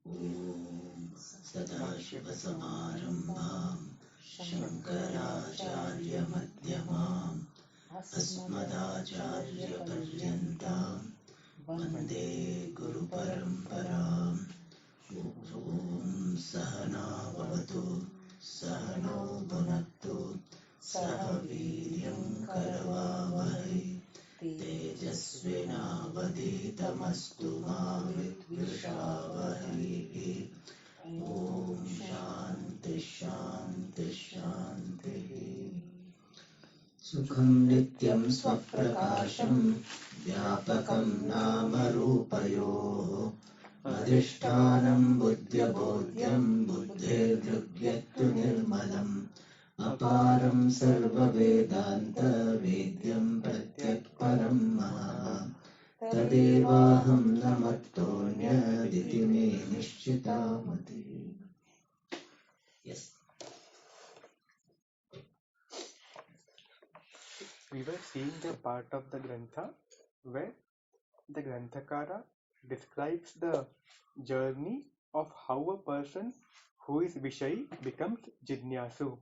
ॐ सदाशिवसमारम्भां शङ्कराचार्यमध्यमाम् अस्मदाचार्यपर्यन्तां वन्दे गुरुपरम्पराम्। ॐ सहना भवतु सहनौ भुनक्तु सह वीर्यं करवावहै तेजस्विनावधीतमस्तु मा विद्विषावहै। ॐ शान्ति शान्ति शान्तिः। सुखं नित्यं स्वप्रकाशं व्यापकं नामरूपयोः अधिष्ठानं बुद्ध्यबोध्यं बुद्धेर्दृग्यत्तु निर्मलम् अपारं सर्ववेदान्तवेद्यं प्रत्यक्परं महः तदेवाहं न मत्तोऽन्यदिति मे निश्चिता मतिः। Yes. We were seeing the part of the Grantha where the Granthakara describes the journey of how a person who is Vishayi becomes Jidnyasu.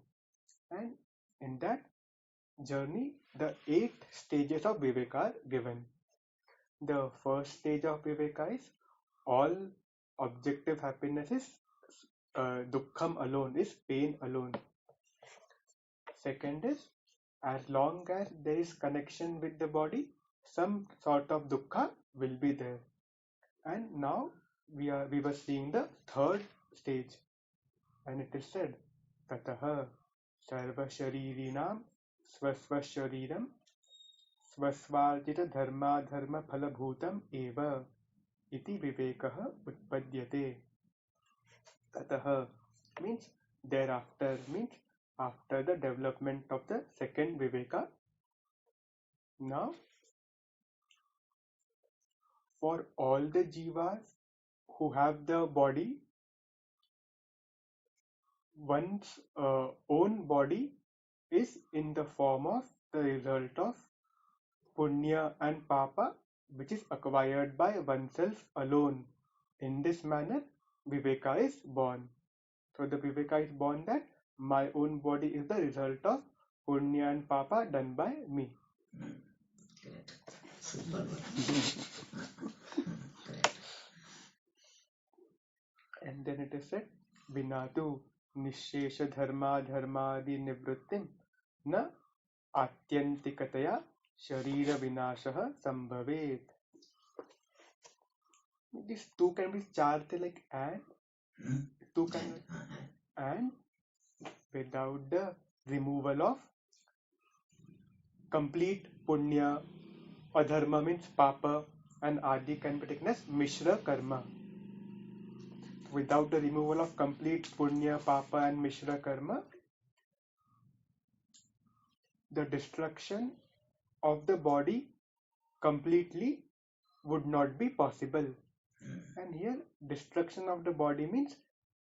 And in that journey, the 8 stages of Viveka are given. The first stage of Viveka is all objective happiness is dukkham alone, is pain alone. Second is, as long as there is connection with the body, some sort of dukkha will be there. And now we were seeing the third stage, and it is said, Tataha sarva sharirinam swasvashariram swasvarjita dharma dharma phalabhutam eva iti vivekaha utpadyate. Tataha means thereafter, means after the development of the second viveka. Now, for all the jivas who have the body, one's own body is in the form of the result of punya and papa, which is acquired by oneself alone. In this manner, viveka is born. So the viveka is born that my own body is the result of punya and papa done by me. Correct. Super. And then it is said, Vinatu nishesha dharma dharmadi nivrittim na atyantikataya sharira vinashaha sambhavet. These two can be charted like and. Two can be and without the removal of complete punya. Adharma means papa and adi can be taken as mishra karma. Without the removal of complete punya, papa and mishra karma, the destruction of the body completely would not be possible. And here, destruction of the body means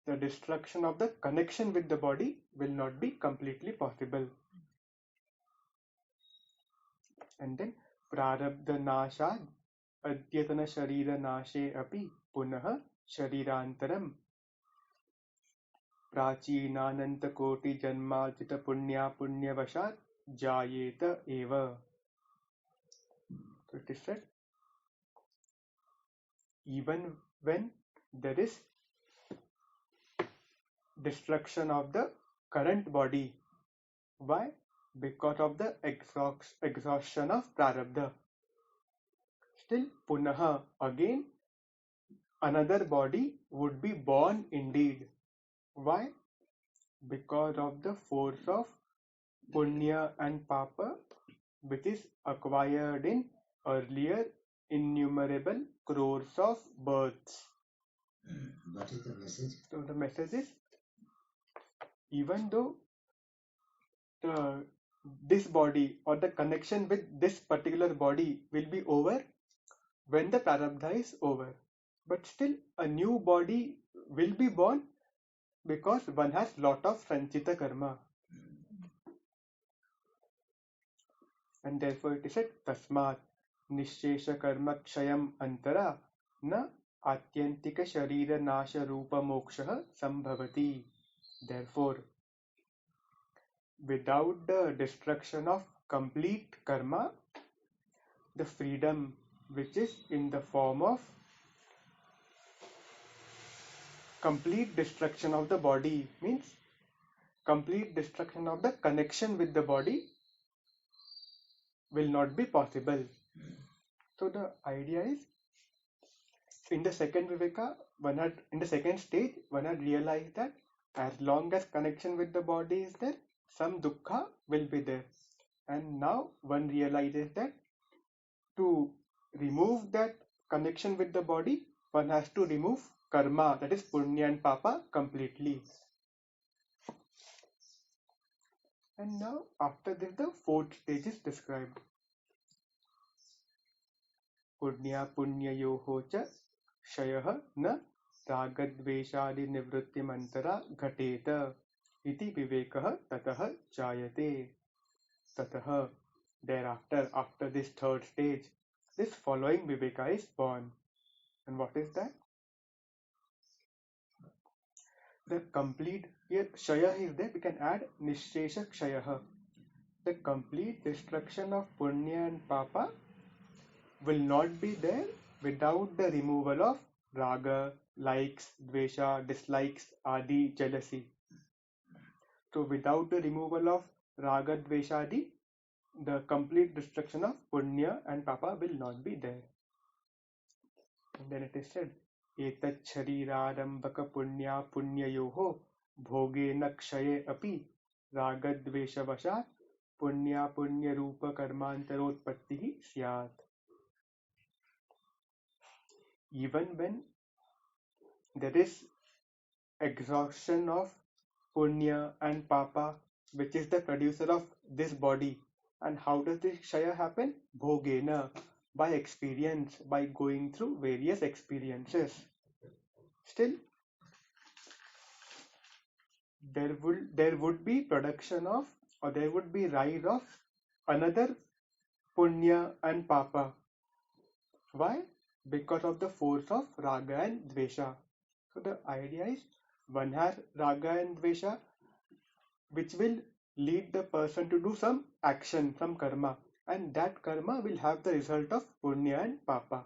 the destruction of the connection with the body will not be completely possible. And then, prarabdha nasha adyatana sharira nashe api punaha sharirantaram prachinananta koti janmajita punya punyavashat jayeta eva. So it is said, even when there is destruction of the current body, why? Because of the exhaustion of prarabdha. Still, punaha, again, another body would be born indeed. Why? Because of the force of punya and papa, which is acquired in earlier innumerable crores of births. What is the message? So the message is, even though this body or the connection with this particular body will be over when the prarabdha is over, but still a new body will be born because one has lot of sanchita karma. And therefore it is said, tasmat nishesha karma kshayam antara na आत्यंतिक शरीर नाश रूप मोक्षः संभवति. Therefore, without the destruction of complete karma, the freedom which is in the form of complete destruction of the body, means complete destruction of the connection with the body, will not be possible. So the idea is, in the second viveka, in the second stage, one had realized that as long as connection with the body is there, some dukkha will be there. And now one realizes that to remove that connection with the body, one has to remove karma, that is punya and papa, completely. And now after this, the fourth stage is described. Punya punyayoho cha shayah na रागद्वेषादि निवृत्तिमन्तरा घटेत इति विवेकः ततः जायते. Tatah, thereafter, after this third stage, this following viveka is born. And what is that? The complete, here shaya is there, we can add nishesha kshayah. The complete destruction of punya and papa will not be there without the removal of raga, likes, dvesha, dislikes, adi, jealousy. So without the removal of raga, dvesha, adi, the complete destruction of punya and papa will not be there. And then it is said, etat sharirarambhaka punya punyayoho bhogena kshaye api ragadveshavashat punya punya rupa karmantarotpattihi syat. Even when there is exhaustion of punya and papa, which is the producer of this body, and how does this kshaya happen? Bhogena, by experience, by going through various experiences. Still, there would be production of, or there would be rise of another punya and papa. Why? Because of the force of raga and dvesha. So the idea is, one has raga and dvesha, which will lead the person to do some action, some karma, and that karma will have the result of punya and papa.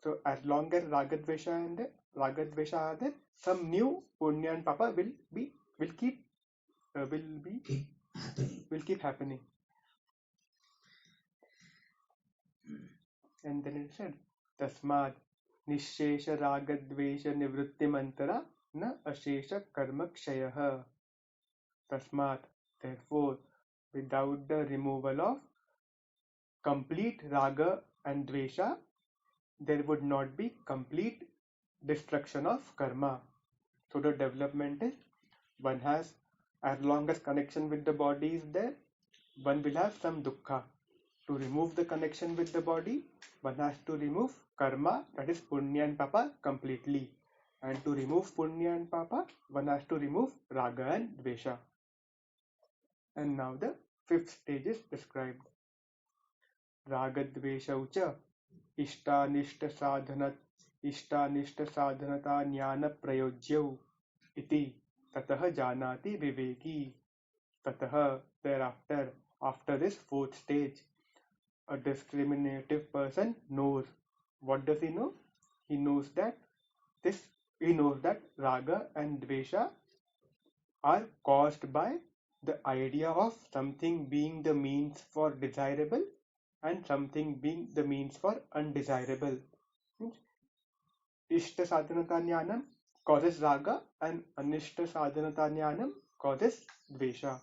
So as long as raga dvesha are there, some new punya and papa will keep happening. And then it said, Tasmad nishesha raga dvesha nivrittimantara na ashesha karma kshayah. Tasmat, therefore, without the removal of complete raga and dvesha, there would not be complete destruction of karma. So the development is, one has, as long as connection with the body is there, one will have some dukkha. To remove the connection with the body, one has to remove karma, that is punya and papa, completely. And to remove punya and papa, one has to remove raga and dvesha. And now the fifth stage is described. Ragadvesha ucha ishtanishta sadhanata jnana prayojyau iti tatah janati viveki. Tatah, thereafter, after this fourth stage, a discriminative person knows. What does he know? He knows that raga and dvesha are caused by the idea of something being the means for desirable and something being the means for undesirable. Means Ishta sadhanata jnanam causes raga and anishta sadhanata jnanam causes dvesha.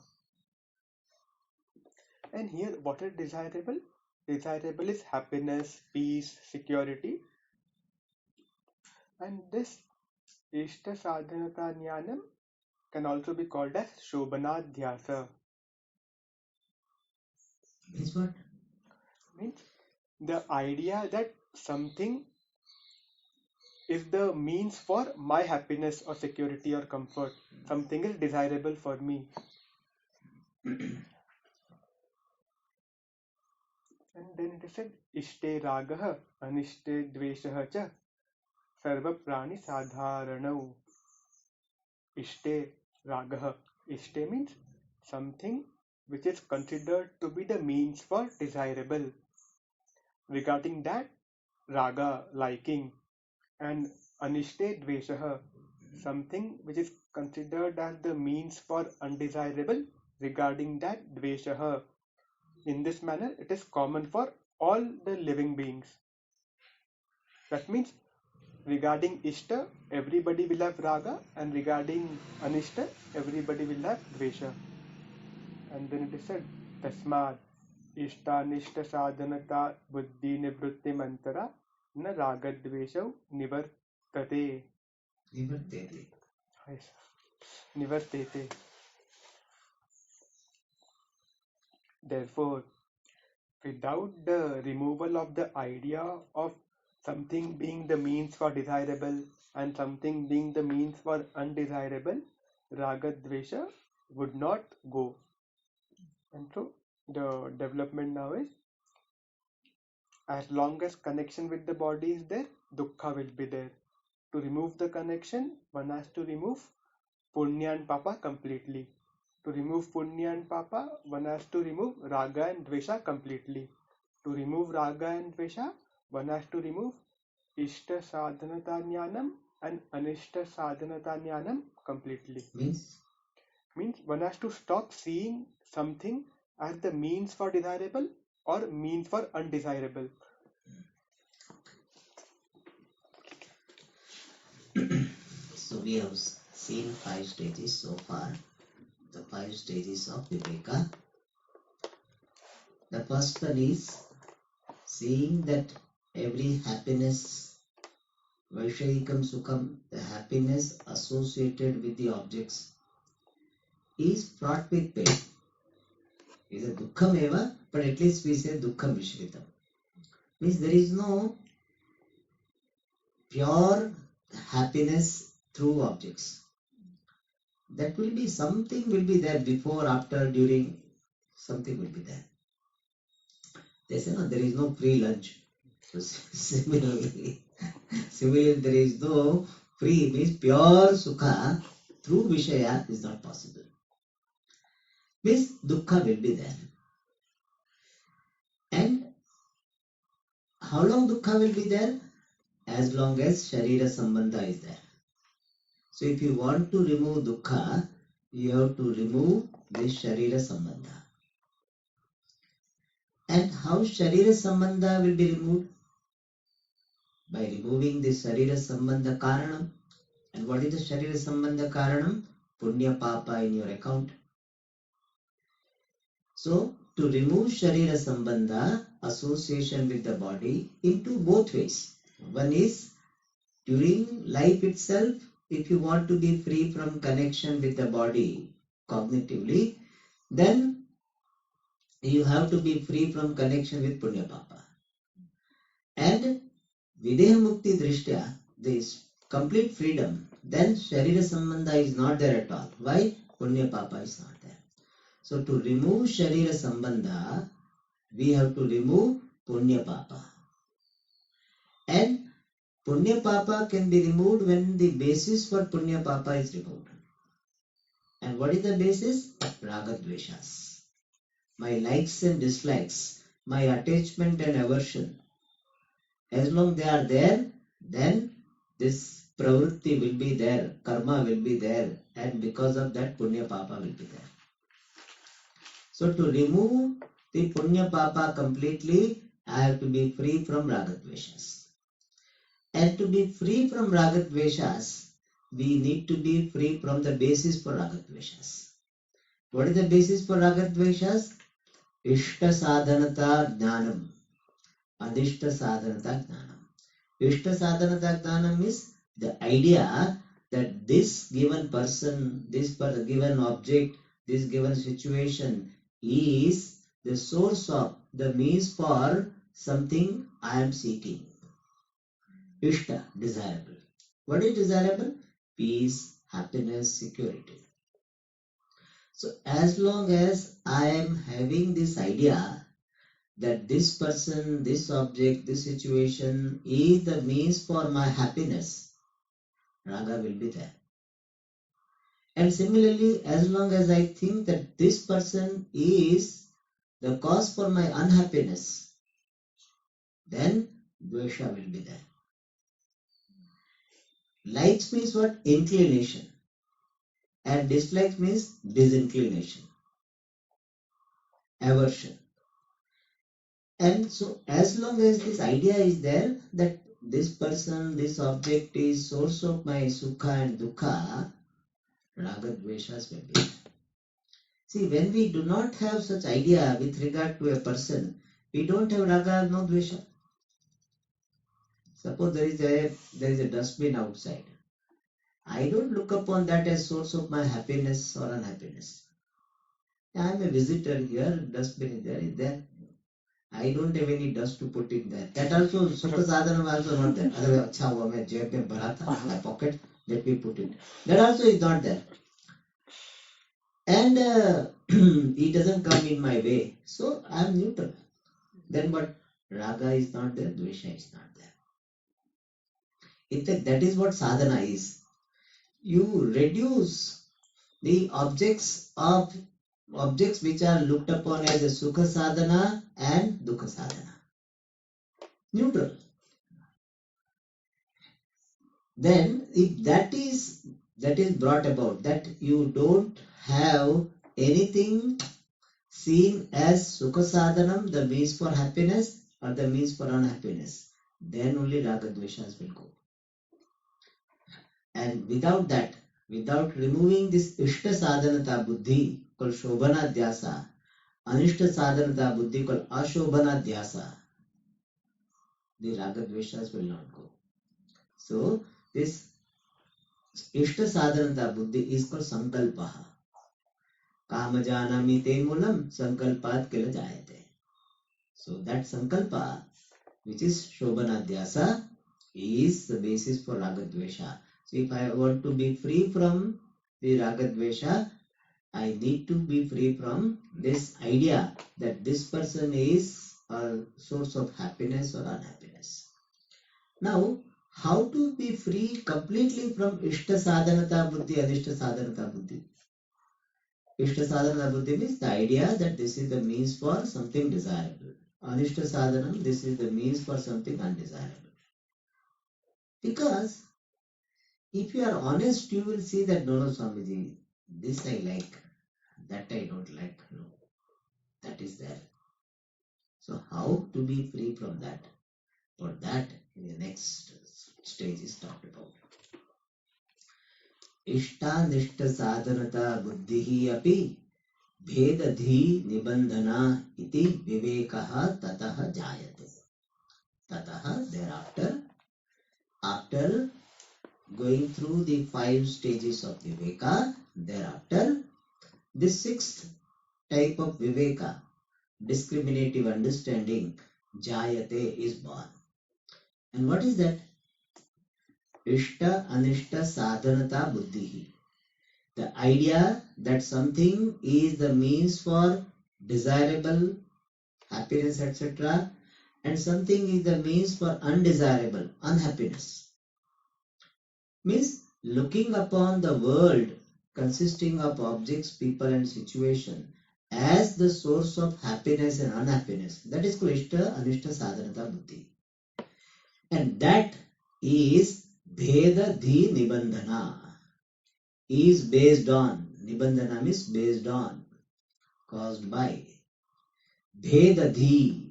And here, what is desirable? Desirable is happiness, peace, security. And this Ishta sadhanata jnanam can also be called as shobhanadhyasa. Means what? Means the idea that something is the means for my happiness or security or comfort. Something is desirable for me. And then it is said, Ishte ragah, anishte dveshah cha, सर्व प्राणी साधारणौ. Ishte ragah. Ishte means something which is considered to be the means for desirable. Regarding that, raga, liking, and anishte dveshah, something which is considered as the means for undesirable. Regarding that, dveshah. In this manner, it is common for all the living beings. That means regarding Ishta, everybody will have Raga, and regarding Anishta, everybody will have Dvesha. And then it is said, Tasmad, Ishtanishta Sadhanata Buddhi Nivrutti Mantara Na Raga Dvesha Nivartate. Nivartete. Yes. Nivartate. Therefore, without the removal of the idea of something being the means for desirable and something being the means for undesirable, raga dvesha would not go. And so the development now is, as long as connection with the body is there, dukkha will be there. To remove the connection, one has to remove punya and papa completely. To remove punya and papa, one has to remove raga and dvesha completely. To remove raga and dvesha, one has to remove ishta sadhanata jnanam and anishta sadhanata jnanam completely. Means One has to stop seeing something as the means for desirable or means for undesirable. so we have seen 5 stages so far. The 5 stages of Viveka. The first one is seeing that every happiness, Vaishayikam Sukham, the happiness associated with the objects, is fraught with pain. Is a dukkham eva, but at least we say dukkham mishritam. Means there is no pure happiness through objects. That will be something will be there before, after, during, something will be there. They say no, there is no free lunch. So similarly, there is no free, means pure sukha through Vishaya is not possible. Means dukkha will be there. And how long dukkha will be there? As long as Sharira Sambandha is there. So if you want to remove dukkha, you have to remove this Sharira Sambandha. And how Sharira Sambandha will be removed? By removing the Sharira Sambandha Karanam. And what is the Sharira Sambandha Karanam? Punya Papa in your account. So, to remove Sharira Sambandha, association with the body, into both ways. One is, during life itself, if you want to be free from connection with the body cognitively, then you have to be free from connection with Punya Papa. And Videha Mukti Drishtya, this complete freedom, then Sharira Sambandha is not there at all. Why? Punya Papa is not there. So to remove Sharira Sambandha, we have to remove Punya Papa. And Punya Papa can be removed when the basis for Punya Papa is removed. And what is the basis? Raga Dveshas. My likes and dislikes, my attachment and aversion. As long they are there, then this pravritti will be there, karma will be there, and because of that Punya Papa will be there. So to remove the Punya Papa completely, I have to be free from Ragadveshas. And to be free from Ragadveshas, we need to be free from the basis for Ragadveshas. What is the basis for Ragadveshas? Ishta Sadhanata Jnanam. Adishta Sadhanata Jnanam. Ishta Sadhanata Jnanam is the idea that this given person, this given object, this given situation is the source of, the means for something I am seeking. Ishta, desirable. What is desirable? Peace, happiness, security. So as long as I am having this idea that this person, this object, this situation is the means for my happiness, raga will be there. And similarly, as long as I think that this person is the cause for my unhappiness, then dvesha will be there. Likes means what? Inclination. And dislikes means disinclination, aversion. And so as long as this idea is there that this person, this object is source of my sukha and dukkha, raga dveshas will be there. See, when we do not have such idea with regard to a person, we don't have raga, no dvesha. Suppose there is a dustbin outside. I don't look upon that as source of my happiness or unhappiness. I am a visitor here, dustbin is there. I don't have any dust to put in there. That also, Sukha Sadhana also not there. Otherwise, अच्छा हुआ मैं जेब में भरा था, my pocket, let me put it. That also is not there. And it doesn't come in my way. So I am neutral. Then what? Raga is not there, Dvesha is not there. In fact, that is what sadhana is. You reduce the objects which are looked upon as a Sukha Sadhana and Dukkha Sadhana. Neutral. Then if that is brought about, that you don't have anything seen as Sukha Sadhanam, the means for happiness or the means for unhappiness, then only Raga Dveshas will go. And without that, without removing this Ishta Sadhanata Buddhi called Shobhana Dhyasa, Anishta Sadhanata Buddhi called Ashobhana Dhyasa, the Raga Dveshas will not go. So this Ishta Sadhanata Buddhi is called Sankalpaha. Kama janami te mulam sankalpat kila jayate. So that sankalpa, which is Shobhana Dhyasa, is the basis for Raga Dvesha. So if I want to be free from the Raga Dvesha, I need to be free from this idea that this person is a source of happiness or unhappiness. Now, how to be free completely from Ishta Sadhanata Buddhi, Anishta Sadhanata Buddhi? Ishta Sadhanata Buddhi means the idea that this is the means for something desirable. Anishta Sadhanam, this is the means for something undesirable. Because if you are honest, you will see that no, Swamiji, this I like, that I don't like. No, that is there. So how to be free from that? For that, in the next stage is talked about. Ishtanishta sadhanata buddhihi api bhedadhi nibandhana iti vivekaha tataha jayate. Tataha, thereafter, after going through the 5 stages of viveka, thereafter, the 6th type of viveka, discriminative understanding, jayate, is born. And what is that? Ishta anishta sadhanata buddhihi. The idea that something is the means for desirable happiness, etc., and something is the means for undesirable unhappiness. Means looking upon the world consisting of objects, people and situation as the source of happiness and unhappiness. That is called Ishta Anishta Sadhanata Buddhi. And that is Bheda Dhi Nibandhana. Is based on, Nibandhana means based on, caused by. Bhedadhi.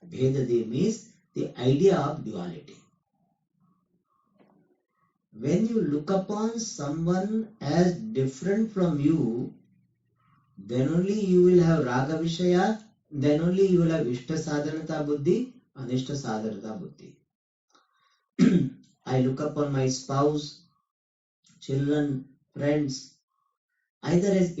Bhedadhi means the idea of duality. When you look upon someone as different from you, then only you will have Raga Vishaya, then only you will have Ishta Sadhanata Buddhi, Anishta Sadhanata Buddhi. I look upon my spouse, children, friends, either as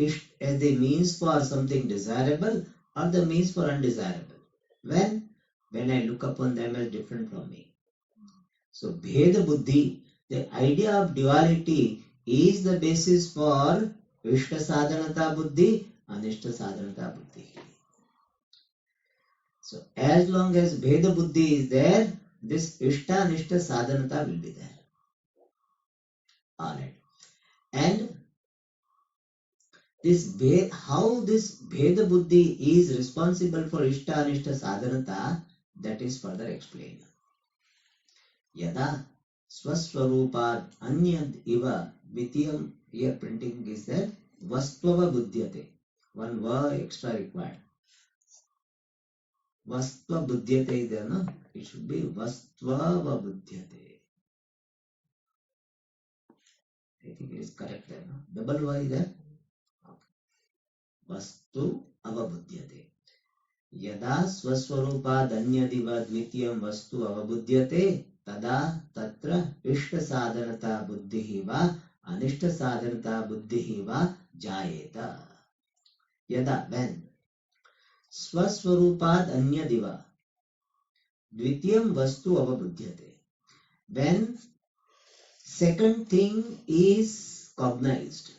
the means for something desirable or the means for undesirable. When I look upon them as different from me. So Bheda Buddhi, the idea of duality, is the basis for Ishta Sadhanata Buddhi, Anishta Sadhanata Buddhi. So as long as Bheda Buddhi is there, this Ishta Nishta Sadhanata will be there. Alright. And how this Bheda Buddhi is responsible for Ishta Nishta Sadhanata, that is further explained. Yada Swaswarupad Anyad Iva Vitiyam, here printing is there, Vastvava Buddhyate. One word extra required. Vastva Buddhyate is there, no? It should be Vastvava Buddhyate. I think it is correct there, no? Double Y is there. Okay. Vastu Avabuddhyate. Yada Swaswarupad Anyadiva Dvitiyam Vastu Avabuddhyate Tada Tatra Ishta Sadhanata Buddhihi Va Anishta Sadhanata Buddhihi Va Jayeta. Yada, when Swaswarupad Anyadiva Dvitiyam Vastu Avabuddhyate, when second thing is cognized.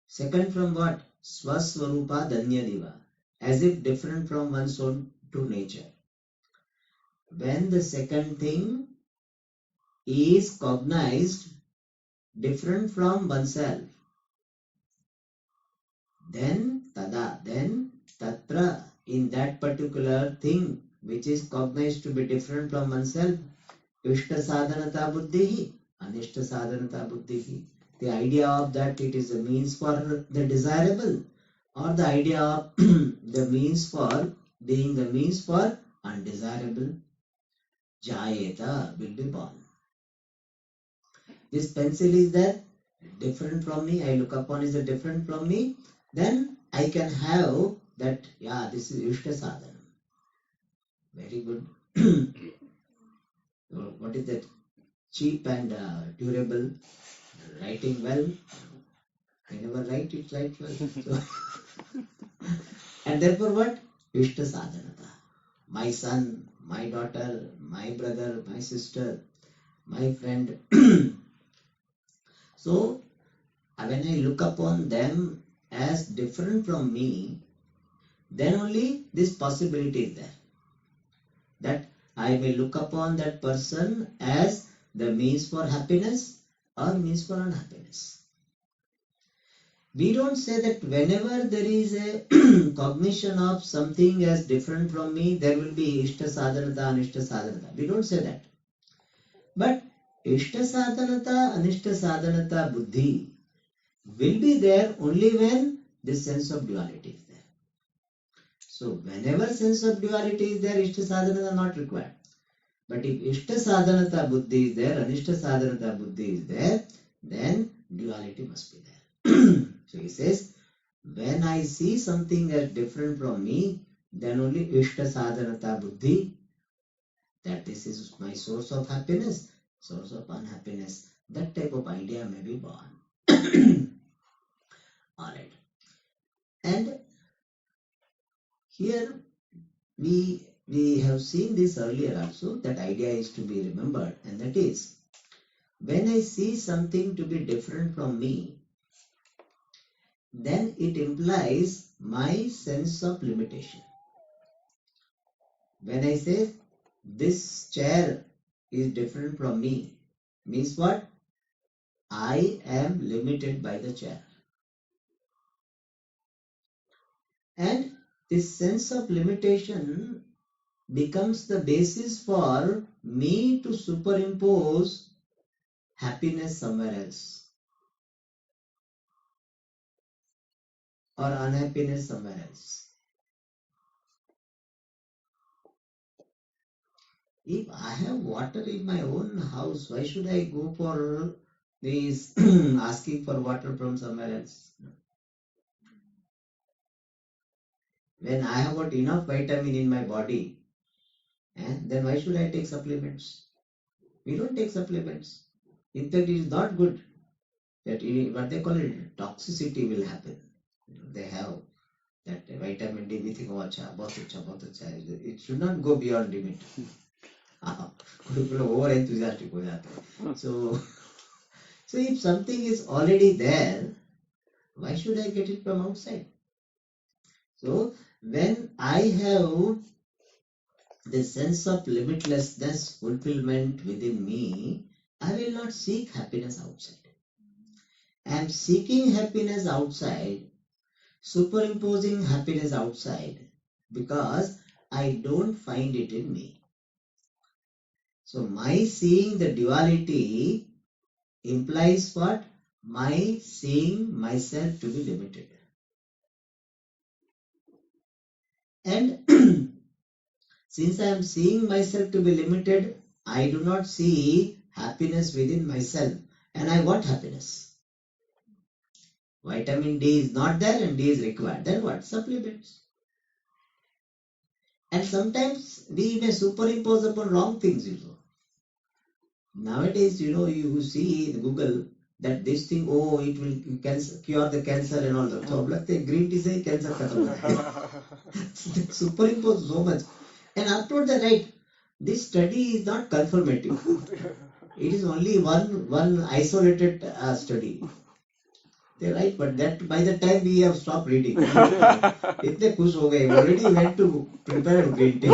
Second from what? Swaswarupad Anyadiva, as if different from one's own to nature. When the second thing is cognized different from oneself, then tada, then tatra, in that particular thing which is cognized to be different from oneself, ishta sadhanata buddhihi, anishta sadhanata buddhihi. The idea of that it is a means for the desirable, or the idea of the means for being the means for undesirable, jayeta, will be born. This pencil is there, different from me, I look upon is different from me, then I can have that, yeah, this is Ishta Sadhana. Very good. What is that? Cheap and durable, writing well. I never write it right well. So and therefore what? Ishta Sadhanata. My son, my daughter, my brother, my sister, my friend. So when I look upon them as different from me, then only this possibility is there. That I may look upon that person as the means for happiness or means for unhappiness. We don't say that whenever there is a cognition of something as different from me, there will be Ishta Sadhanata, Anishta Sadhanata. We don't say that. But Ishta Sadhanata, Anishta Sadhanata Buddhi will be there only when this sense of duality is there. So whenever sense of duality is there, Ishta Sadhanata is not required. But if Ishta Sadhanata Buddhi is there, Anishta Sadhanata Buddhi is there, then duality must be there. So he says, when I see something as different from me, then only Ishta Sadhanata Buddhi, that this is my source of happiness, source of unhappiness, that type of idea may be born. Alright. And here we have seen this earlier also, that idea is to be remembered, and that is, when I see something to be different from me, then it implies my sense of limitation. When I say this chair is different from me, means what? I am limited by the chair. And this sense of limitation becomes the basis for me to superimpose happiness somewhere else or unhappiness somewhere else. If I have water in my own house, why should I go for this asking for water from somewhere else? When I have got enough vitamin in my body, then why should I take supplements? We don't take supplements. In fact, it is not good that what they call it, toxicity will happen. They have that vitamin D, we think, oh, acha, bahut acha. It should not go beyond limit. Over enthusiastic ho jate hain. So if something is already there, why should I get it from outside? So when I have the sense of limitlessness, fulfillment within me, I will not seek happiness outside. I am seeking happiness outside, superimposing happiness outside, because I don't find it in me. So my seeing the duality implies what? My seeing myself to be limited. And since I am seeing myself to be limited, I do not see happiness within myself, and I want happiness. Vitamin D is not there and D is required. Then what? Supplements. And sometimes we may superimpose upon wrong things, Nowadays, you see in Google that this thing, it will cure the cancer and all that. So, लगता है green tea से cancer खत्म हो जाएगा. Superimpose so much. And after that, right, this study is not confirmative. It is only one isolated study. They're right, but that by the time we have stopped reading, इतने खुश हो गए, already went to prepare green tea.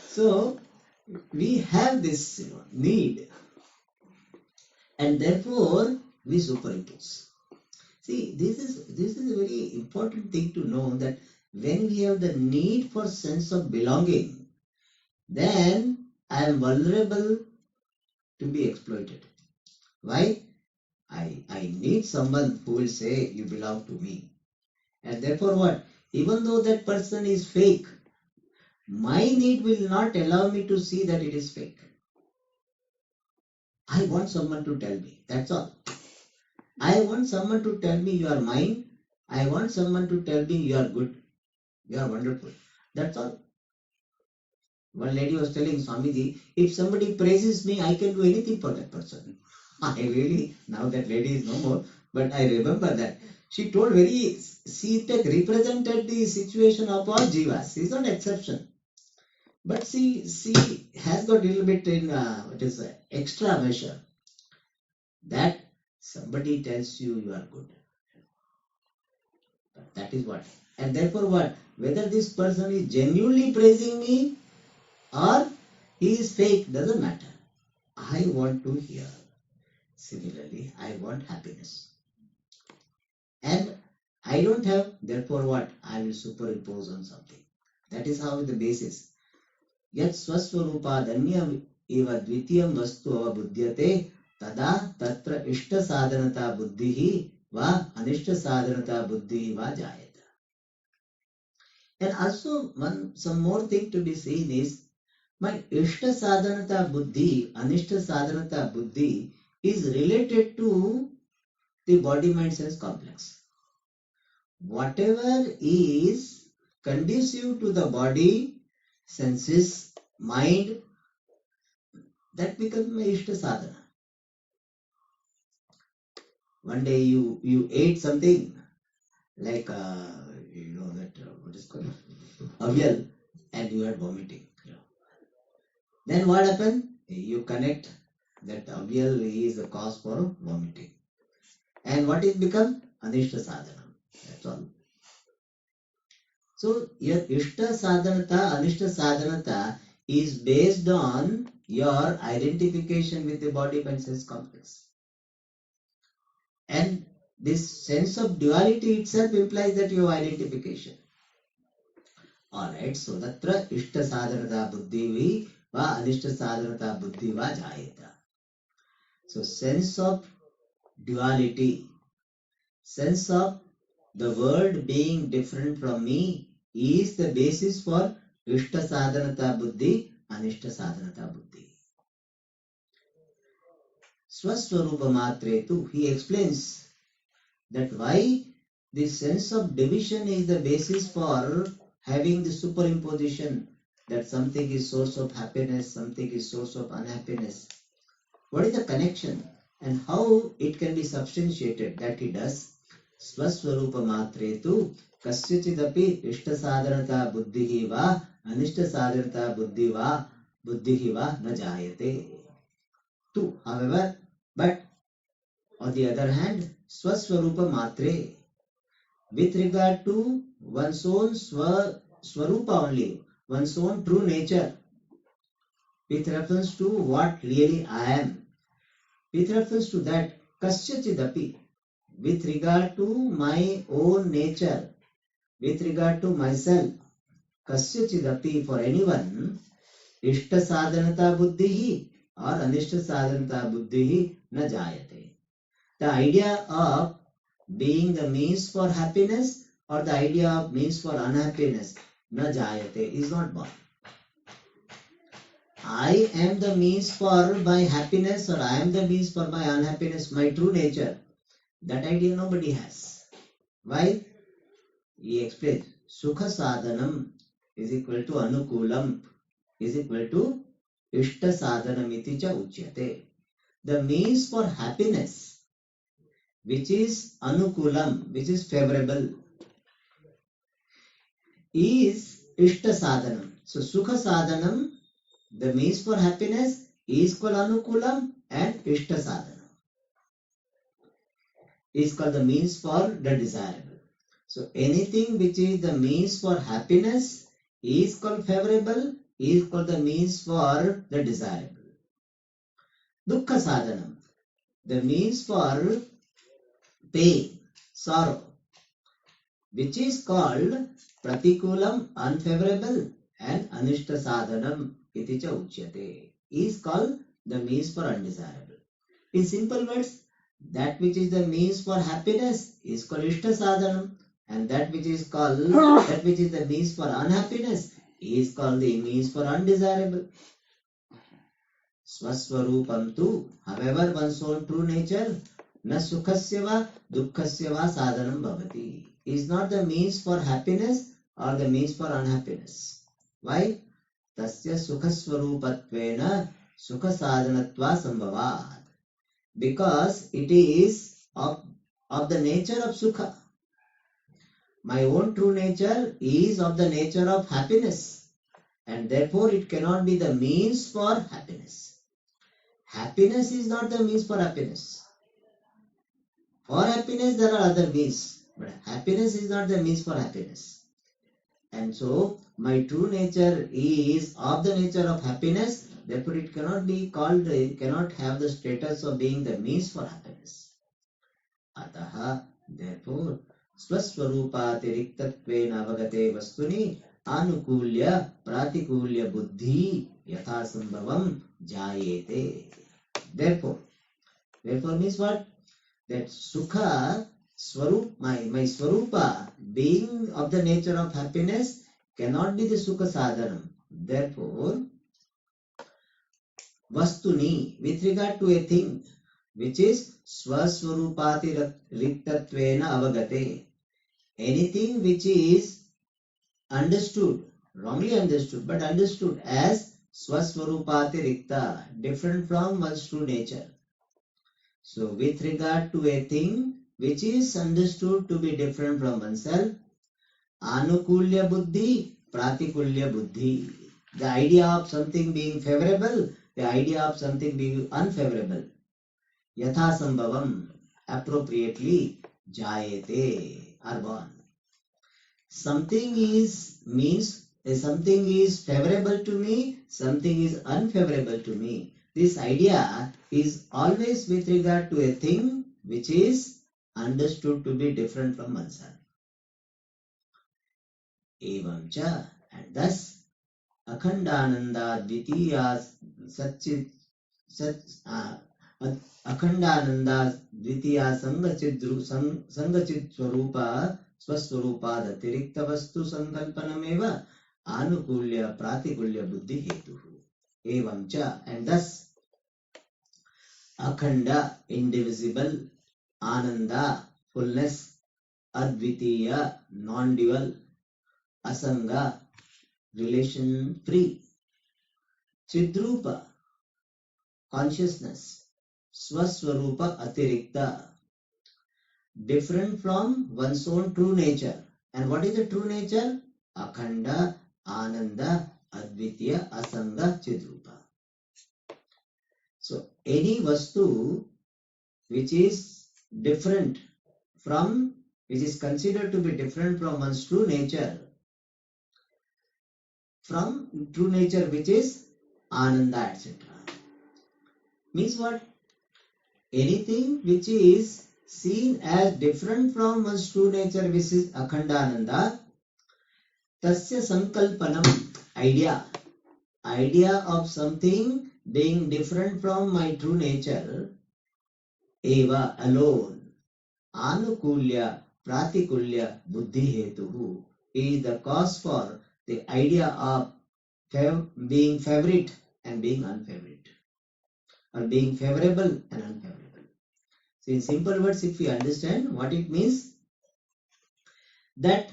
So we have this need, and therefore we superimpose. See, this is a very important thing to know, that when we have the need for sense of belonging, then I am vulnerable to be exploited. Why? I need someone who will say you belong to me. And therefore what? Even though that person is fake, my need will not allow me to see that it is fake. I want someone to tell me. That's all. I want someone to tell me you are mine. I want someone to tell me you are good. You are wonderful. That's all. One lady was telling Swamiji, if somebody praises me, I can do anything for that person. I really, now that lady is no more, but I remember that. She told she represented the situation of all jivas. She's not exception. But she has got a little bit in, extra measure. That somebody tells you are good. That is what. And therefore what? Whether this person is genuinely praising me or he is fake, doesn't matter. I want to hear. Similarly, I want happiness. And I don't have, therefore what? I will superimpose on something. That is how the basis. Yat swaswarupa danya eva dvitiyam vastu avabuddhyate tada tatra ishta sadhanata buddhihi va anishta sadhanata buddhihi va jayata. And also some more thing to be seen is, my ishta sadhanata buddhi, anishta sadhanata buddhi is related to the body mind sense complex. Whatever is conducive to the body, senses, mind, that becomes my ishta sadhana. One day you ate something like what is called avyal, and you are vomiting. Then what happened? You connect that avyal is the cause for vomiting. And what is become? Anishta sadhana. That's all. So your ishta sadhanata, anishta sadhanata is based on your identification with the body mind sense complex. And this sense of duality itself implies that you have identification. Alright, so tatra ishta sadhanata buddhi va anishta sadhanata buddhi va jayata. So sense of duality, sense of the world being different from me is the basis for ishta sadhanata buddhi, anishta sadhanata buddhi. Swaswarupa matretu, he explains that why the sense of division is the basis for having the superimposition, that something is source of happiness, something is source of unhappiness. What is the connection and how it can be substantiated? That he does. Swaswarupa matretu kasyachitapi ishta sadhanata buddhihi va anishta sadhanata buddhihi va na jayate. Two, however, but on the other hand, swaswarupa matre, with regard to one's own swarupa only, one's own true nature, with reference to what really I am, with reference to that, kasyachidapi, with regard to my own nature, with regard to myself, kasyachidapi, for anyone, ishta sadhanata buddhihi or anishta sadhanata buddhihi na jayate. The idea of being the means for happiness or the idea of means for unhappiness na jayate is not born. I am the means for my happiness or I am the means for my unhappiness, my true nature. That idea nobody has. Why? He explains, Sukha sadhanam is equal to anukulam is equal to ishta sadhanam iti cha uchyate. The means for happiness, which is anukulam, which is favorable, is ishta sadhanam. So sukha sadhanam, the means for happiness, is called anukulam, and ishta sadhanam is called the means for the desirable. So anything which is the means for happiness is called favorable, is called the means for the desirable. Dukkha sadhanam, the means for pain, sorrow, which is called pratikulam, unfavorable, and anishta sadhanam iti cha uchyate, is called the means for undesirable. In simple words, that which is the means for happiness is called ishta sadhanam, and that which is the means for unhappiness is called the means for undesirable. Swaswarupam tu, however, one's own true nature, na sukhasya va dukkhasya va sadhanam bhavati, is not the means for happiness or the means for unhappiness. Why? Tasya sukhaswarupatvena sukha sadhanatva sambhavat. Because it is of the nature of sukha. My own true nature is of the nature of happiness, and therefore it cannot be the means for happiness. Happiness is not the means for happiness. For happiness there are other means, but happiness is not the means for happiness. And so my true nature is of the nature of happiness, therefore it cannot be called, it cannot have the status of being the means for happiness. Ataha, therefore, स्वस्वरूपातिरिक्तत्वेन avagate vastuni anukulya pratikulya buddhi yatha sambhavam jayete. Therefore means what? That sukha swarup, my swarupa, being of the nature of happiness, cannot be the sukha sadhanam. Therefore, vastuni, with regard to a thing which is swaswarupati riktatvena avagate, anything which is understood, wrongly understood, but understood as swaswarupati rikta, different from one's true nature. So with regard to a thing which is understood to be different from oneself, anukulya buddhi, pratikulya buddhi, the idea of something being favorable, the idea of something being unfavorable, yatha sambhavam, appropriately, jayete, are born. Something is favorable to me, something is unfavorable to me. This idea is always with regard to a thing which is understood to be different from oneself. Evam cha, and thus akhandananda dvitiya akhandananda dvitiya sangachit swarupa स्वस्वरूपाद अतिरिक्त वस्तु संकल्पनमेव आनुकूल्य प्रातिकूल्य बुद्धि हेतु एवं च, and thus akhanda, indivisible, ananda, fullness, advitiya, non-dual, asanga, relation free, chidrupa, consciousness, swaswarupa atirikta, different from one's own true nature. And what is the true nature? Akhanda, Ananda, Advitya, Asanga, Chidrupa. So any vastu which is different from which is considered to be different from one's true nature, which is Ananda, etc. Means what? Anything which is seen as different from one's true nature, which is Akhandananda, Tasya Sankalpanam, idea of something being different from my true nature, eva, alone, Anukulya, Pratikulya, Buddhi Hetuhu, is the cause for the idea of being favorite and being unfavorite, or being favorable and unfavorable. So in simple words, if we understand what it means, that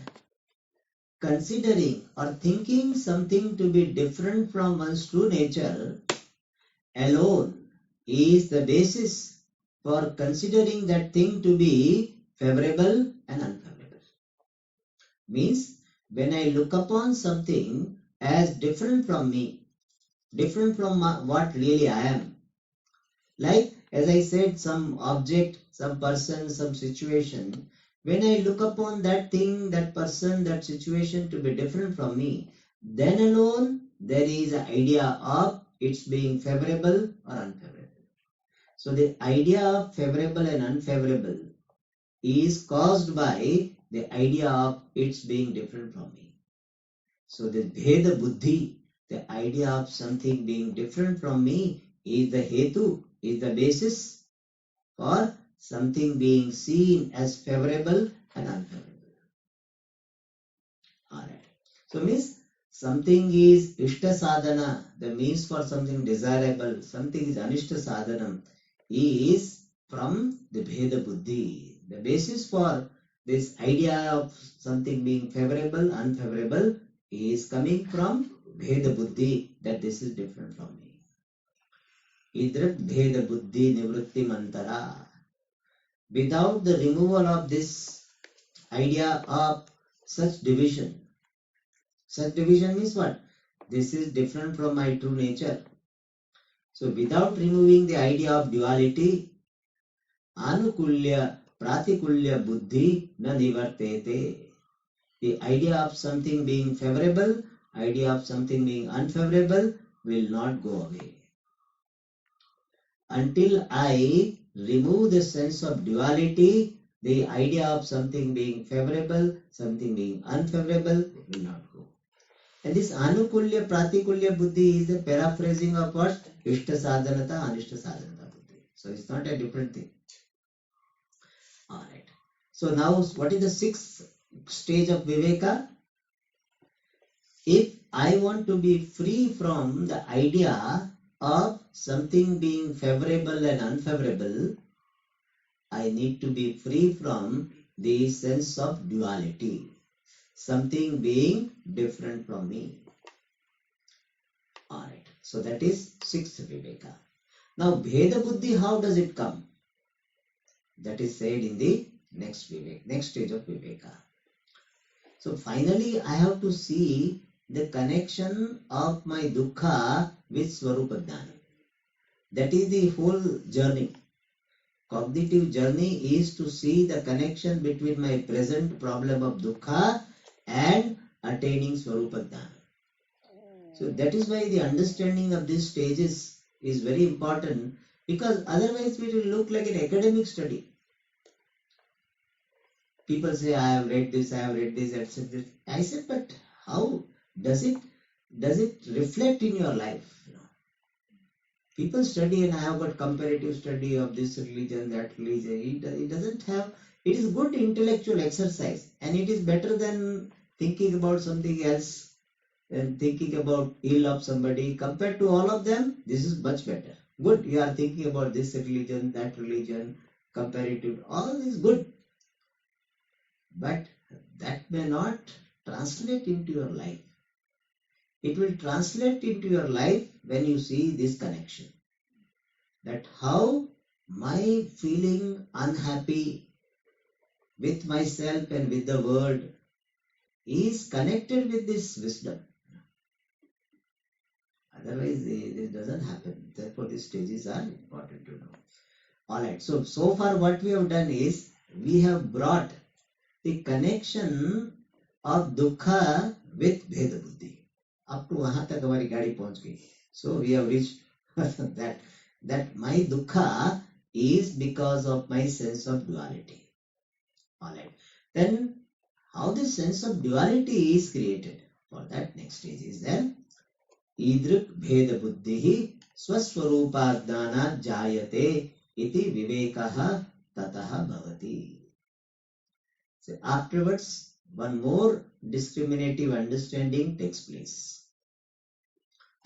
considering or thinking something to be different from one's true nature alone is the basis for considering that thing to be favorable and unfavorable. Means when I look upon something as different from me, different from what really I am, like as I said, some object, some person, some situation, when I look upon that thing, that person, that situation to be different from me, then alone there is an idea of its being favorable or unfavorable. So the idea of favorable and unfavorable is caused by the idea of its being different from me. So the Bheda Buddhi, the idea of something being different from me, is the Hetu, is the basis for something being seen as favorable and unfavorable. Alright. So means something is Ishta Sadhana, the means for something desirable, something is Anishta Sadhanam, is from the Bheda Buddhi. The basis for this idea of something being favorable, unfavorable is coming from Bheda Buddhi, that this is different from me. Idrat Bheda Buddhi Nivritti Mantara. Without the removal of this idea of such division means what? This is different from my true nature. So without removing the idea of duality, Anukulya, Pratikulya Buddhi na nivartete. The idea of something being favorable, idea of something being unfavorable will not go away. Until I remove the sense of duality, the idea of something being favorable, something being unfavorable will not go. And this Anukulya, Pratikulya Buddhi is a paraphrasing of what? Ishta Sadhanata, Anishta Sadhanata Buddhi. So it's not a different thing. Alright. So now what is the sixth stage of Viveka? If I want to be free from the idea of something being favorable and unfavorable, I need to be free from the sense of duality, something being different from me. Alright, so that is sixth Viveka. Now Bheda Buddhi, how does it come? That is said in the next Viveka, next stage of Viveka. So finally I have to see the connection of my dukkha with Swarupa Jnana. That is the whole journey. Cognitive journey is to see the connection between my present problem of dukkha and attaining Swarupa Jnana. So that is why the understanding of these stages is very important, because otherwise it will look like an academic study. People say, I have read this, etc. I said, but how does it reflect in your life? People study, and I have got comparative study of this religion, that religion. It doesn't have, it is good intellectual exercise, and it is better than thinking about something else and thinking about ill of somebody. Compared to all of them, this is much better. Good, you are thinking about this religion, that religion, comparative, all is good. But that may not translate into your life. It will translate into your life when you see this connection. That how my feeling unhappy with myself and with the world is connected with this wisdom. Otherwise, this doesn't happen. Therefore, these stages are important to know. Alright, so far what we have done is, we have brought the connection of dukha with bheda buddhi. Up to वहां तक हमारी गाड़ी पहुंच गई. So we have reached that my dukha is because of my sense of duality. Alright. Then how the sense of duality is created? For that next stage is then idrik bheda buddhi swaswarupagdana jayate iti vivekaha tataha bhavati. So afterwards, one more discriminative understanding takes place.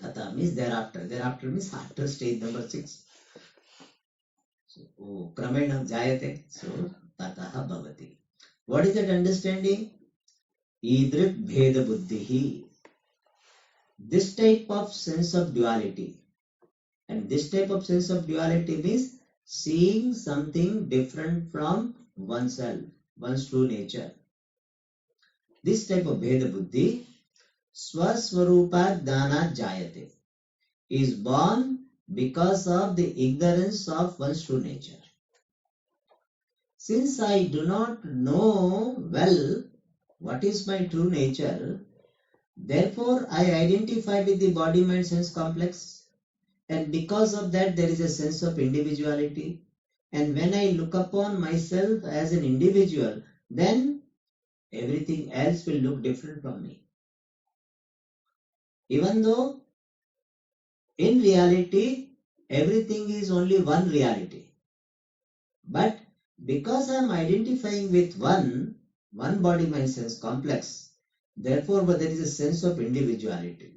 Tata means thereafter. Thereafter means after stage number 6. So, kramena jayate. So, tataha bhavati. What is that understanding? Idrik bheda buddhi. This type of sense of duality. And this type of sense of duality means seeing something different from oneself, one's true nature. This type of bheda buddhi, swaswarupa dana jayate, is born because of the ignorance of one's true nature. Since I do not know well what is my true nature, therefore I identify with the body mind sense complex, and because of that there is a sense of individuality. And when I look upon myself as an individual, then everything else will look different from me. Even though in reality everything is only one reality. But because I am identifying with one body mind sense complex, therefore there is a sense of individuality.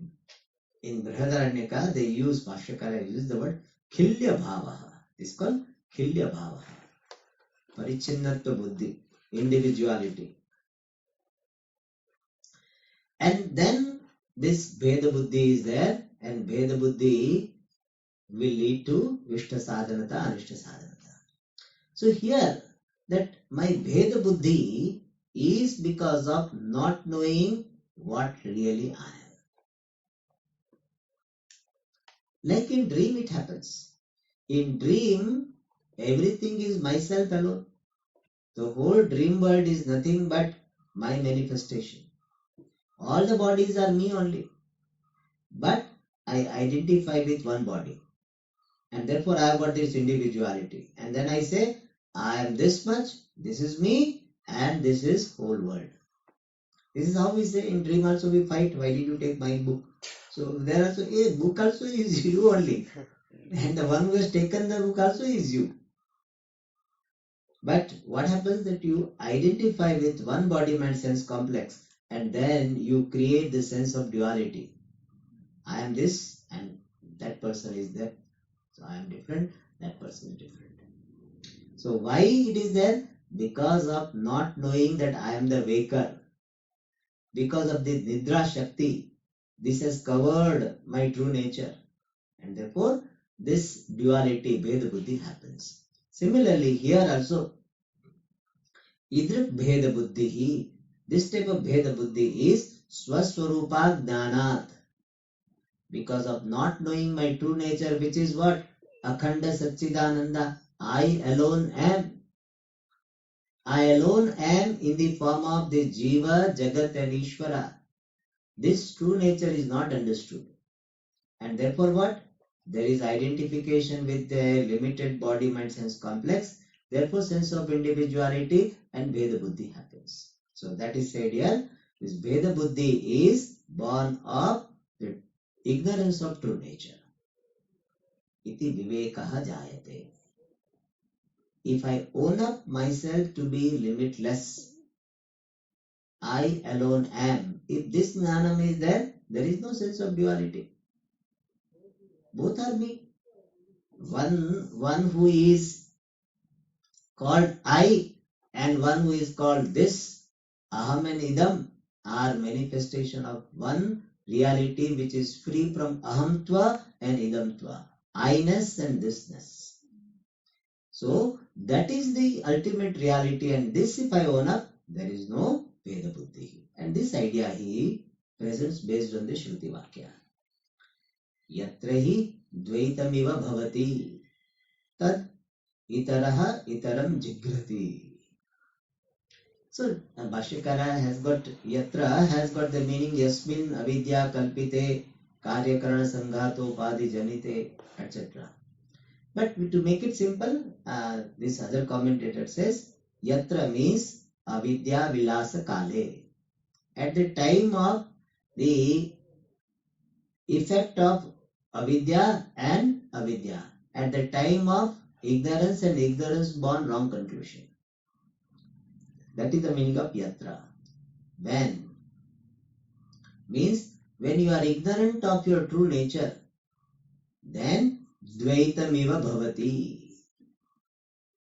In Brihadaranyaka, they use, Bhashyakara uses the word Khilya Bhavaha. This is called Khilya Bhavaha. Parichinnatva Buddhi, individuality. And then this Bheda Buddhi is there, and Bheda Buddhi will lead to Vishta Sadhanata, Anishta Sadhanata. So here, that my Bheda Buddhi is because of not knowing what really I am. Like in dream it happens. In dream, everything is myself alone. The whole dream world is nothing but my manifestation. All the bodies are me only. But I identify with one body. And therefore I have got this individuality. And then I say, I am this much, this is me, and this is whole world. This is how we say in dream also we fight. Why did you take my book? So there also, book also is you only. And the one who has taken the book also is you. But what happens that you identify with one body mind sense complex, and then you create the sense of duality. I am this and that person is that. So I am different, that person is different. So why it is there? Because of not knowing that I am the waker. Because of the Nidra Shakti. This has covered my true nature. And therefore, this duality, Bheda Buddhi happens. Similarly, here also, Idrik Bheda Buddhi, this type of Bheda Buddhi is Swaswarupa Jnanat. Because of not knowing my true nature, which is what? Akhanda Satchidananda. I alone am. I alone am in the form of the Jiva, Jagat and Ishvara. This true nature is not understood. And therefore what? There is identification with the limited body mind sense complex. Therefore sense of individuality and Bheda Buddhi happens. So that is said here. This Bheda Buddhi is born of the ignorance of true nature. Iti vivekaha jayate. If I own up myself to be limitless, I alone am. If this jnanam is there, there is no sense of duality. Both are me. One who is called I and one who is called this, aham and idam, are manifestation of one reality which is free from ahamtva and idamtva, I-ness and thisness. So that is the ultimate reality, and this if I own up, there is no Veda Buddhi. And this idea he presents based on the Shruti Vakya. Yatra hi dvaitamiva bhavati tad itaraha itaram jigrati. So Bhashyakara has got yatra has got the meaning yasmin avidya kalpite karyakarana sanghato padi janite etc. But to make it simple, this other commentator says yatra means avidya vilasa kale. At the time of the effect of avidya and avidya, at the time of ignorance and ignorance born wrong conclusion. That is the meaning of yatra. When means when you are ignorant of your true nature, then dvaitamiva bhavati.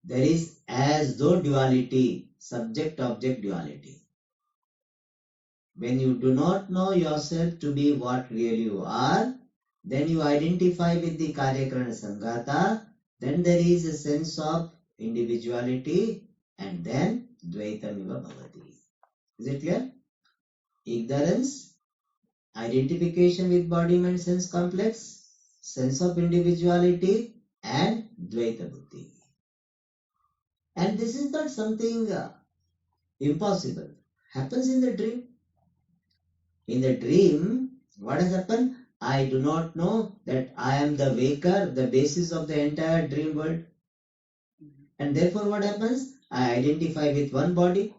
There is as though duality, subject-object duality. When you do not know yourself to be what really you are, then you identify with the karyakarana sangata, then there is a sense of individuality, and then dvaitamiva bhavati. Is it clear? Ignorance, identification with body mind sense complex, sense of individuality, and dvaita buddhi. And this is not something impossible. Happens in the dream. In the dream, what has happened? I do not know that I am the waker, the basis of the entire dream world. And therefore, what happens? I identify with one body,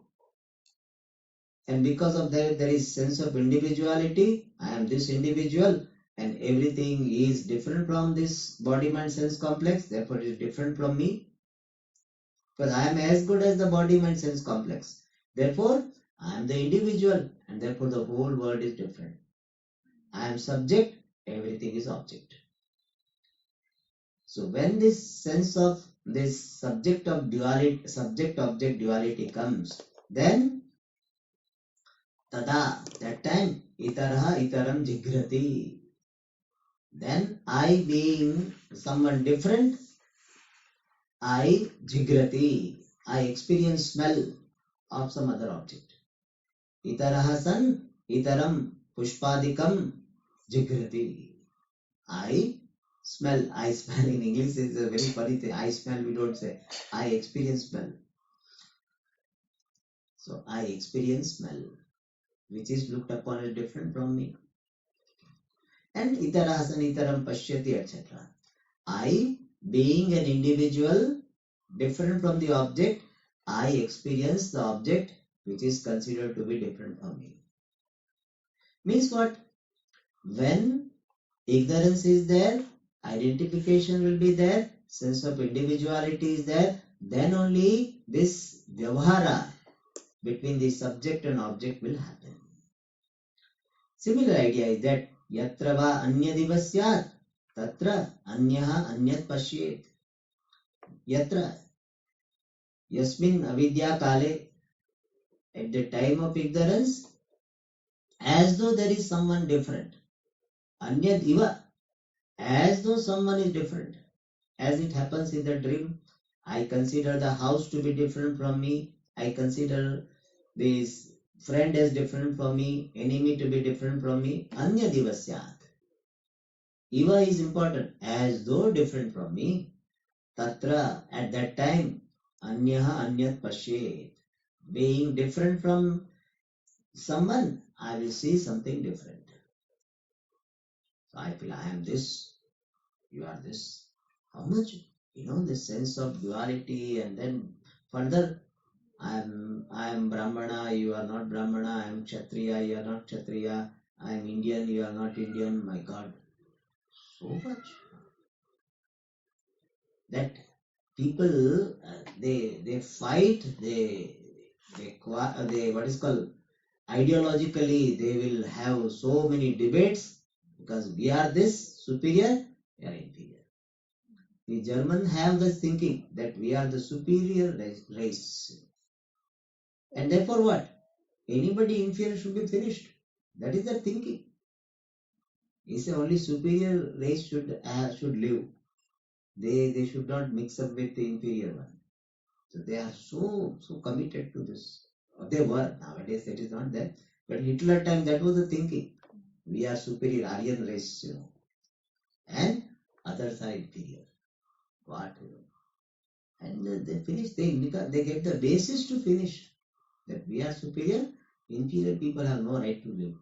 and because of that, there is sense of individuality. I am this individual, and everything is different from this body mind sense complex. Therefore, it is different from me. Because I am as good as the body mind sense complex. Therefore, I am the individual, and therefore the whole world is different. I am subject, everything is object. So when this sense of this subject object duality comes, then tada, that time itaraha itaram jigrati. Then I being someone different, I jigrati. I experience smell of some other object. Itaraha san itaram pushpadikam jigrati. I smell in English is a very funny thing. I smell, we don't say. I experience smell. So I experience smell, which is looked upon as different from me. And itarahasan itaram pashyati, etc. I, being an individual, different from the object, I experience the object which is considered to be different from me. Means what? When ignorance is there, identification will be there, sense of individuality is there, then only this vyavahara between the subject and object will happen. Similar idea is that yatra va anyadiva syat, tatra anyaha anyat pashyet. Yatra, yasmin avidya kale, at the time of ignorance, as though there is someone different. Anyadiva, as though someone is different. As it happens in the dream, I consider the house to be different from me. I consider this friend as different from me, enemy to be different from me. Anya divasyat. Iva is important, as though different from me. Tatra, at that time, anyaha anyat pashyet. Being different from someone, I will see something different. So I feel I am this, you are this. How much? The sense of duality, and then further, I am Brahmana, you are not Brahmana, I am Kshatriya, you are not Kshatriya, I am Indian, you are not Indian, my God. So much. That people, they fight, they what is called, ideologically, they will have so many debates because we are this superior, we are inferior. The Germans have this thinking that we are the superior race. And therefore what? Anybody inferior should be finished. That is their thinking. He said only superior race should live. They should not mix up with the inferior one. So they are so committed to this. They were. Nowadays it is not that. But Hitler time that was the thinking. We are superior Aryan race, and others are inferior. What? And they finish. They get the basis to finish. that we are superior, inferior people have no right to live.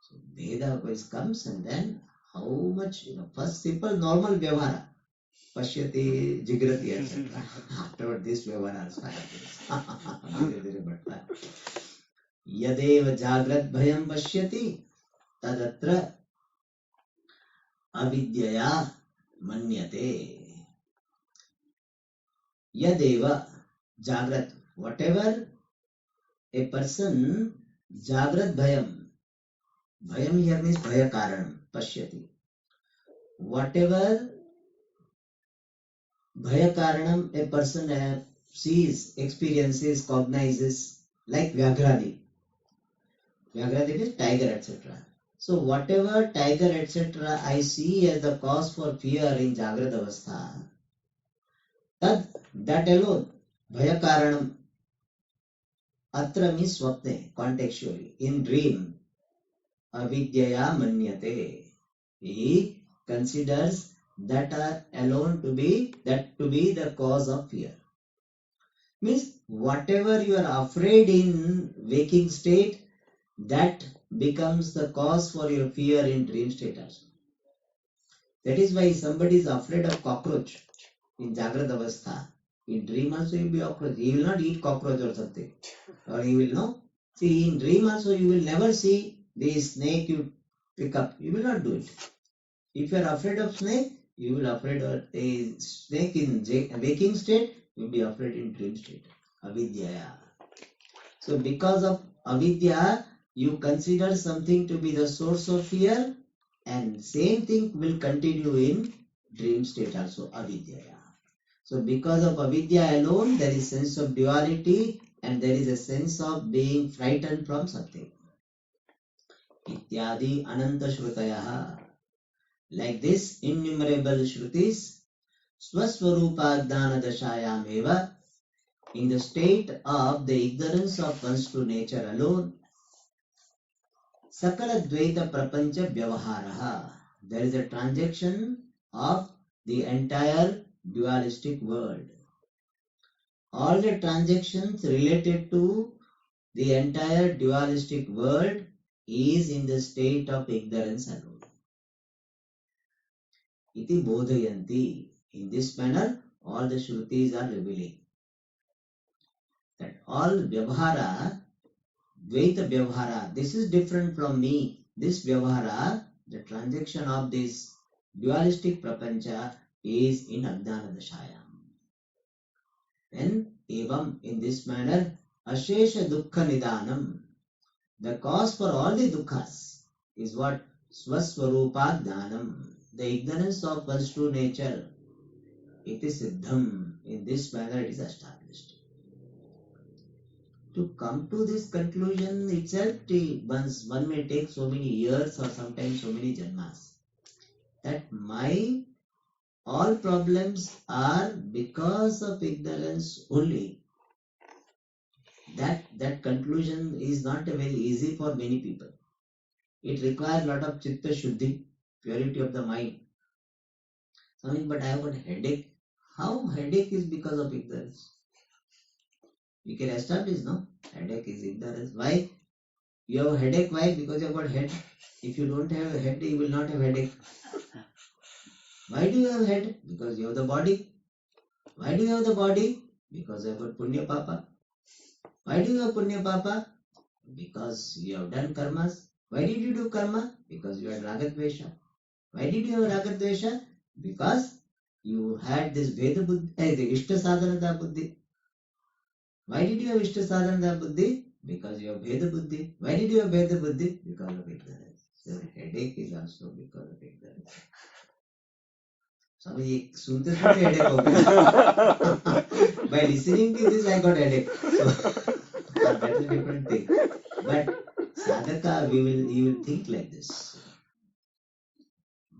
So Veda comes and then how much, first simple normal Vyavahara, Pashyati, Jigrati, etc. Afterward this Vyavahara started. Yadev Jagrat Bhayam Pashyati, Tadatra Avidyaya Manyate. Yadeva Jagrat, whatever a person Jagrat Bhayam, Bhayam here means Bhaya Karanam, Pashyati. Whatever Bhaya Karanam a person sees, experiences, cognizes, like Vyagradi. Vyagradi means tiger, etc. So whatever tiger, etc. I see as the cause for fear in Jagrata Avastha, that alone, Bhaya Karanam, Atra means Swapne, contextually, in dream, Avidyaya Manyate. He considers that alone to be the cause of fear. Means whatever you are afraid in waking state, that becomes the cause for your fear in dream state also. That is why somebody is afraid of cockroach in Jagrata Avastha. In dream also you will be cockroach. He will not eat cockroach or something. Or he will know. See, in dream also you will never see the snake you pick up. You will not do it. If you are afraid of snake, you will afraid of a snake in waking state, you will be afraid in dream state. Avidya. So because of avidya, you consider something to be the source of fear, and same thing will continue in dream state also, avidya. So because of avidya alone, there is sense of duality and there is a sense of being frightened from something. Ityadi ananta shrutayaha. Like this, innumerable shrutis, swaswarupadhana dashayameva, in the state of the ignorance of one's true nature alone, sakala dvaita prapancha vyavaharaha. There is a transaction of the entire dualistic world. All the transactions related to the entire dualistic world is in the state of ignorance alone. Iti bodhayanti. In this manner, all the Shrutis are revealing that all Vyavahara, Dvaita Vyavahara, this is different from me. This Vyavahara, the transaction of this dualistic prapancha is in Ajnana Dashayam. Then, evam, in this manner, Ashesha Dukkha Nidanam, the cause for all the dukkhas is what? Swaswarupa Dhanam, the ignorance of one's true nature. It is siddham. In this manner it is established. To come to this conclusion itself, one may take so many years or sometimes so many janmas. That my all problems are because of ignorance only. That conclusion is not very easy for many people. It requires a lot of chitta shuddhi, purity of the mind. Something, but I have got headache. How headache is because of ignorance? We can establish, no? Headache is ignorance. Why? You have a headache. Why? Because you have got head. If you don't have a head, you will not have headache. Why do you have head? Because you have the body. Why do you have the body? Because you have got punya papa. Why do you have punya papa? Because you have done karmas. Why did you do karma? Because you had ragadvesha. Why did you have ragadvesha? Because you had this veda buddhi, the ishta sadhanada buddhi. Why did you have ishta sadhanada buddhi? Because you have veda buddhi. Why did you have veda buddhi? Because of ignorance. So headache is also because of ignorance. So ये सुनते सुनते headache हो गया. By listening to this, I got headache. So that's a different thing. But sadhaka, you will think like this.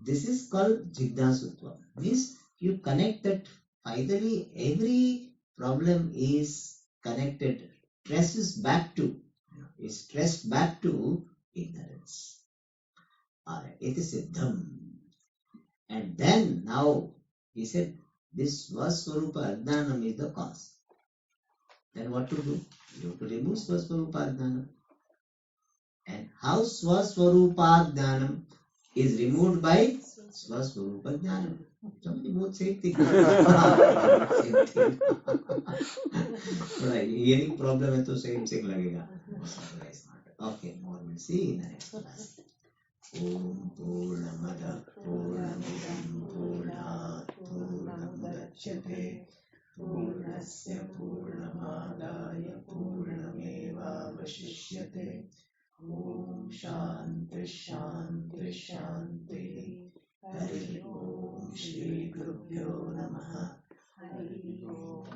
This is called jignasutva. Means you connect that finally every problem is connected, traces back to, is traced back to ignorance. Alright, it is siddham. And then now he said this Svaswarupa Ajnanam is the cause. Then what to do? You have to remove Swaswarupadhanam. And how Swaswarupadhanam is removed by Swaswarupadhanam. Somebody both same thing. Same thing. थोड़ा hearing problem है तो same same लगेगा. Okay, more we'll see in the next class. Om Purnamada Purnamidam Purnat Purnamudachyate Purnasya Purnamadaya Purnamevavashishyate. Om Shanti Shanti Shanti. Hari Om Shri Gurubhyo Namaha. Hari Om.